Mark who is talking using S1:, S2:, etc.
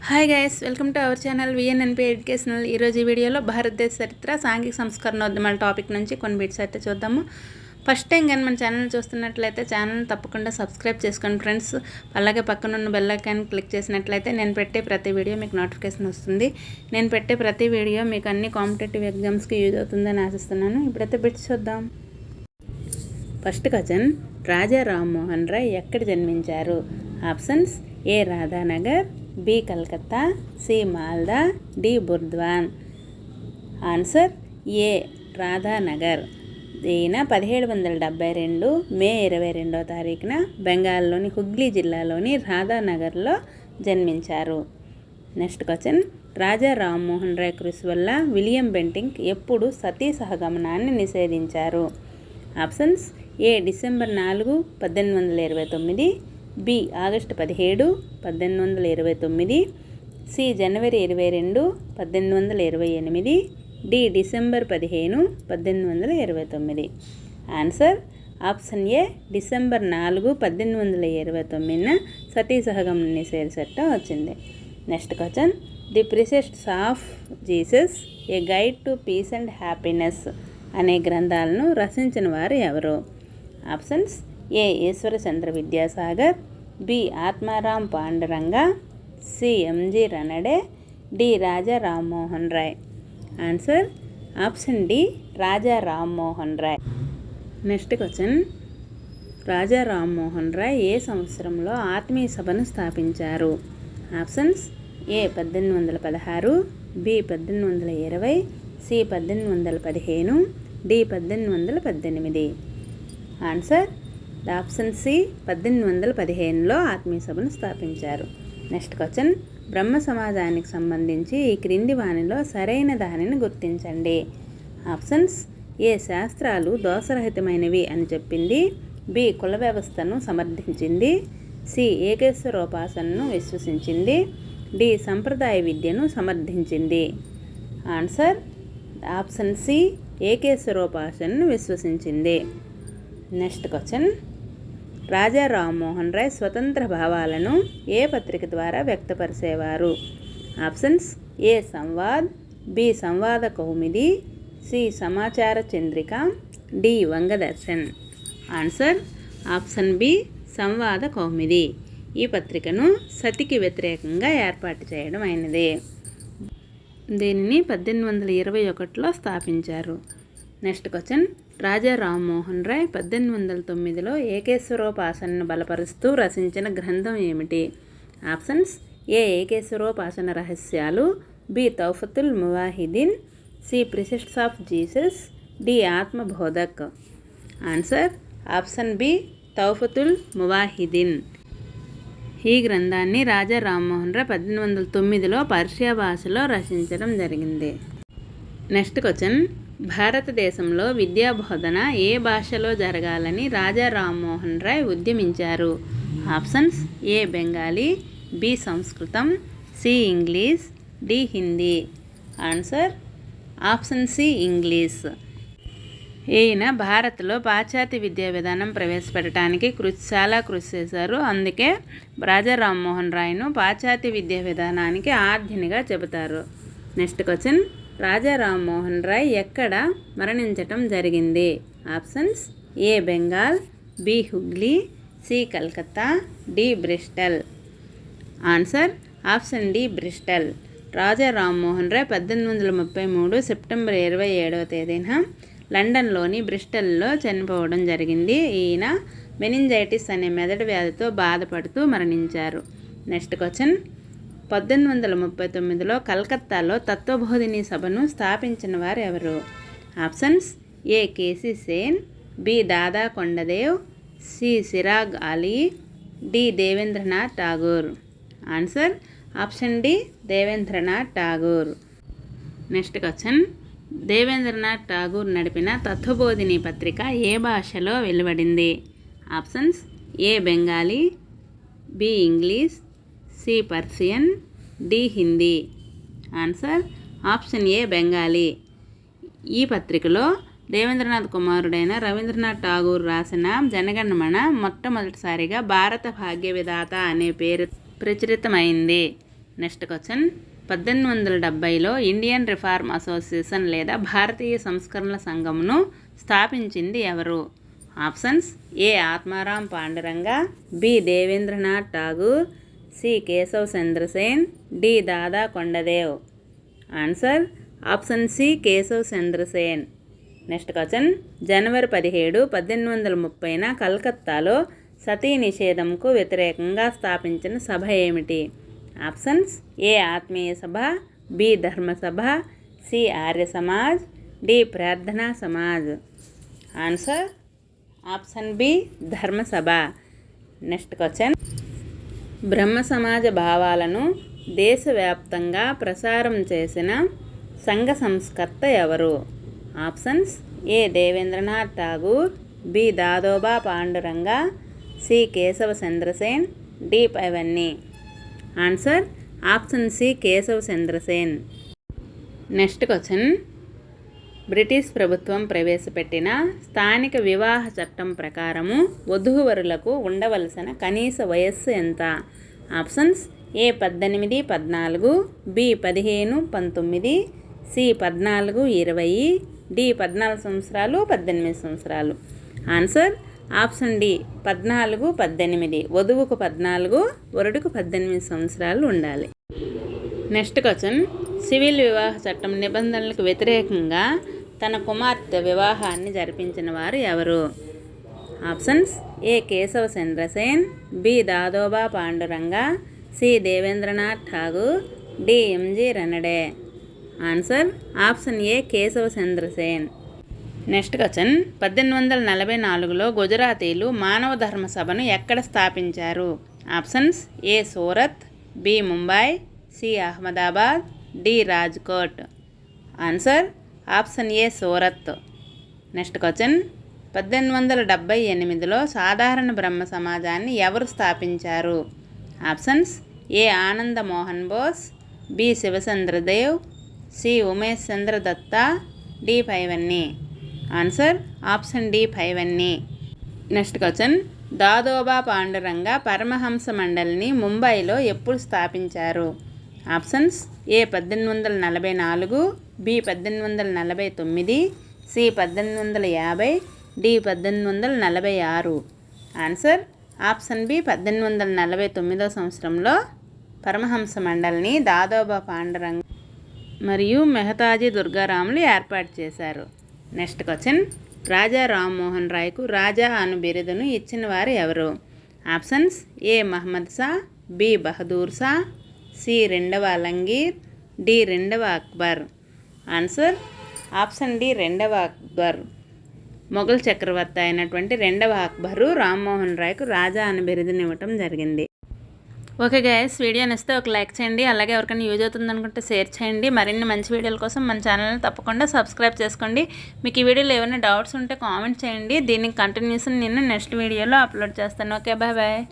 S1: Hi guys, welcome to our channel VNNP educational. ఈరోజు ఈ వీడియోలో భారతదేశ చరిత్ర, సాంఘిక సంస్కరణోద్యమాల టాపిక్ నుంచి కొన్ని బిట్స్ అయితే చూద్దాము. ఫస్ట్ టైం కానీ మన ఛానల్ చూస్తున్నట్లయితే ఛానల్ తప్పకుండా సబ్స్క్రైబ్ చేసుకోండి ఫ్రెండ్స్. అలాగే పక్కనున్న బెల్ ఐకాన్ క్లిక్ చేసినట్లయితే నేను పెట్టే ప్రతి వీడియో మీకు నోటిఫికేషన్ వస్తుంది. నేను పెట్టే ప్రతి వీడియో మీకు అన్ని కాంపిటేటివ్ ఎగ్జామ్స్కి యూజ్ అవుతుందని ఆశిస్తున్నాను. ఇప్పుడైతే బిట్స్ చూద్దాం. ఫస్ట్ క్వశ్చన్, రాజా రామ్మోహన్ రాయ్ ఎక్కడ జన్మించారు? Options: A Radhanagar, B Calcutta, C Malda, D Burdwan. Answer A Radhanagar. ఈయన 1772 మే 22వ తారీఖున బెంగాల్లోని హుగ్లీ జిల్లాలోని రాధానగర్లో జన్మించారు. నెక్స్ట్ క్వశ్చన్, రాజా రామ్మోహన్ రాయ్ కృషి వల్ల విలియం బెంటింక్ ఎప్పుడు సతీ సహగమనాన్ని నిషేధించారు? Options: A December 4, 1829, B August 17, 1829, C జనవరి 22, 1828, D December 15, 1829. Answer option A December 4, 1829న సతీ సహగమన నిషేధ చట్టం వచ్చింది. Next question, the precepts of Jesus, a guide to peace and happiness అనే గ్రంథాలను రచించిన వారు ఎవరు? Options: A Ishwarchandra Vidyasagar, B Atmaram Pandurang, C MG Ranade, D Raja Rammohan Roy. Answer option D Raja Rammohan Roy. Next question, Raja Rammohan Roy ఏ సంవత్సరంలో ఆత్మీయ సభను స్థాపించారు? Options: A 1816, B 1820, C 1815, D 1818. Answer option C 1815లో ఆత్మీయ సభను స్థాపించారు. నెక్స్ట్ క్వశ్చన్, బ్రహ్మ సమాజానికి సంబంధించి ఈ క్రింది వానిలో సరైన దానిని గుర్తించండి. ఆప్షన్స్: ఏ శాస్త్రాలు దోషరహితమైనవి అని చెప్పింది, బి కుల వ్యవస్థను సమర్థించింది, సి ఏకేశ్వరోపాసనను విశ్వసించింది, డి సంప్రదాయ విద్యను సమర్థించింది. ఆన్సర్ ఆప్షన్ సి ఏకేశ్వరోపాసనను విశ్వసించింది. నెక్స్ట్ క్వశ్చన్, రాజా రామ్మోహన్ రాయ్ స్వతంత్ర భావాలను ఏ పత్రిక ద్వారా వ్యక్తపరిచేవారు? Options: A Samvad, B Sambad Kaumudi, C Samachar Chandrika, D Bangadarshan. Answer option B Sambad Kaumudi. ఈ పత్రికను సతికి వ్యతిరేకంగా ఏర్పాటు చేయడం అయినది. దీనిని 1821లో స్థాపించారు. నెక్స్ట్ క్వశ్చన్, రాజా రామ్మోహన్ రాయ్ 1809లో ఏకేశ్వరోపాసనను బలపరుస్తూ రచించిన గ్రంథం ఏమిటి? ఆప్షన్స్: ఏ ఏకేశ్వరోపాసన రహస్యాలు, B Tuhfatul Muwahideen, C precepts of Jesus, D Atmabodhak. Answer option B Tuhfatul Muwahideen. ఈ గ్రంథాన్ని రాజా రామ్మోహన్ రాయ్ 1809లో పర్షియా భాషలో రచించడం జరిగింది. నెక్స్ట్ క్వశ్చన్, భారతదేశంలో విద్యా బోధన ఏ భాషలో జరగాలని రాజా రామ్మోహన్ రాయ్ ఉద్యమించారు? ఆప్షన్స్: ఏ బెంగాలీ, బి సంస్కృతం, C English, D Hindi. Answer option C English. ఈయన భారత్లో పాశ్చాత్య విద్యా విధానం ప్రవేశపెట్టడానికి చాలా కృషి చేశారు. అందుకే రాజా రామ్మోహన్ రాయ్ను పాశ్చాత్య విద్యా విధానానికి ఆద్యునిగా చెబుతారు. నెక్స్ట్ క్వశ్చన్, రాజా రామ్మోహన్ రాయ్ ఎక్కడ మరణించటం జరిగింది? Options: A Bengal, B Hooghly, C Calcutta, D Bristol. Answer option D Bristol. Raja Rammohan Roy 1833 September 27వ తేదీన లండన్లోని బ్రిస్టల్లో చనిపోవడం జరిగింది. ఈయన మెనింజైటిస్ అనే మెదడు వ్యాధితో బాధపడుతూ మరణించారు. నెక్స్ట్ క్వశ్చన్, 1839లో కలకత్తాలో తత్వబోధిని సభను స్థాపించిన వారు ఎవరు? Options: A K C Sen, B Dada Kondadev, C Siraj Ali, D Debendranath Tagore. Answer option D Debendranath Tagore. Next question, Debendranath Tagore నడిపిన తత్వబోధిని పత్రిక ఏ భాషలో వెలువడింది? Options: A Bengali, B English, C Persian, D Hindi. Answer option A Bengali. ఈ పత్రికలో దేవేంద్రనాథ్ కుమారుడైన రవీంద్రనాథ్ ఠాగూర్ రాసిన జనగణమన మొట్టమొదటిసారిగా భారత భాగ్య విధాత అనే పేరు ప్రచురితమైంది. నెక్స్ట్ క్వశ్చన్ 1870లో ఇండియన్ రిఫార్మ్ అసోసియేషన్ లేదా భారతీయ సంస్కరణల సంఘమును స్థాపించింది ఎవరు? Options A Atmaram Pandurang, B Debendranath Tagore, C Keshav Chandrasen, D Dada Kondadev. Answer option C Keshav Chandrasen. Next question జనవరి 17, 1830న కలకత్తాలో సతీ నిషేధంకు వ్యతిరేకంగా స్థాపించిన సభ ఏమిటి? Options A Atmiya Sabha, B Dharmasabha, C Arya Samaj, D Prarthana Samaj. Answer option B Dharmasabha. Next question Brahmo Samaj భావాలను దేశవ్యాప్తంగా ప్రసారం చేసిన సంఘ సంస్కర్త ఎవరు? Options A Debendranath Tagore, B Dadoba Pandurang, C Keshav Chandrasen, D పైవన్నీ. Answer option C Keshav Chandrasen. Next question British ప్రభుత్వం ప్రవేశపెట్టిన స్థానిక వివాహ చట్టం ప్రకారము వధూవరులకు ఉండవలసిన కనీస వయస్సు ఎంత? Options A 18, 14, B 15, 19, C 14, 20, D 14 సంవత్సరాలు 18 సంవత్సరాలు. Answer option D 14, 18. వధువుకు 14, వరుడుకు 18 సంవత్సరాలు ఉండాలి. నెక్స్ట్ క్వశ్చన్ సివిల్ వివాహ చట్టం నిబంధనలకు వ్యతిరేకంగా తన కుమార్తె వివాహాన్ని జరిపించిన వారు ఎవరు? Options A Keshav Chandrasen, B Dadoba Pandurang, C Debendranath Tagore, D M G Ranade. Answer option A Keshav Chandrasen. Next question 1844లో గుజరాతీలు మానవ ధర్మ సభను ఎక్కడ స్థాపించారు? Options A Surat, B Mumbai, C Ahmedabad, D Rajkot. Answer option A Surat. Next question 1878లో సాధారణ బ్రహ్మ సమాజాన్ని ఎవరు స్థాపించారు? Options A Ananda Mohan Bose, B Shivchandradev, C Umesh Chandra Dutta, D పైవన్నీ. ఆన్సర్ ఆప్షన్ డి పైవన్నీ. నెక్స్ట్ క్వశ్చన్ దాదోబా పాండురంగ పరమహంస మండలిని ముంబైలో ఎప్పుడు స్థాపించారు? Options A 1844, B 1849, C 1850, D 1846. Answer option B 1849 సంవత్సరంలో పరమహంస మండలిని దాదోబా పాండురంగ మరియు మెహతాజీ దుర్గారాములు ఏర్పాటు చేశారు. నెక్స్ట్ క్వశ్చన్ రాజా రామ్మోహన్ రాయ్కు రాజా అను బిరుదును ఇచ్చిన వారు ఎవరు? Options A Mohammad Shah, B Bahadur Shah, C 2వ ఆలంగీర్, డి 2వ అక్బర్. ఆన్సర్ ఆప్షన్ డి 2వ అక్బర్. మొఘల్ చక్రవర్తి అయినటువంటి 2వ అక్బరు రామ్మోహన్ రాయ్కు రాజా అను బిరుదుని ఇవ్వటం జరిగింది. ఓకే గైస్, వీడియో నచ్చితే ఒక లైక్ చేయండి. అలాగే ఎవరికైనా యూజ్ అవుతుంది అనుకుంటే షేర్ చేయండి. మరిన్ని మంచి వీడియోల కోసం మన ఛానల్ని తప్పకుండా సబ్స్క్రైబ్ చేసుకోండి. మీకు ఈ వీడియోలో ఏమైనా డౌట్స్ ఉంటే కామెంట్ చేయండి. దీనికి కంటిన్యూషన్ నేను నెక్స్ట్ వీడియోలో అప్లోడ్ చేస్తాను. Okay, bye bye.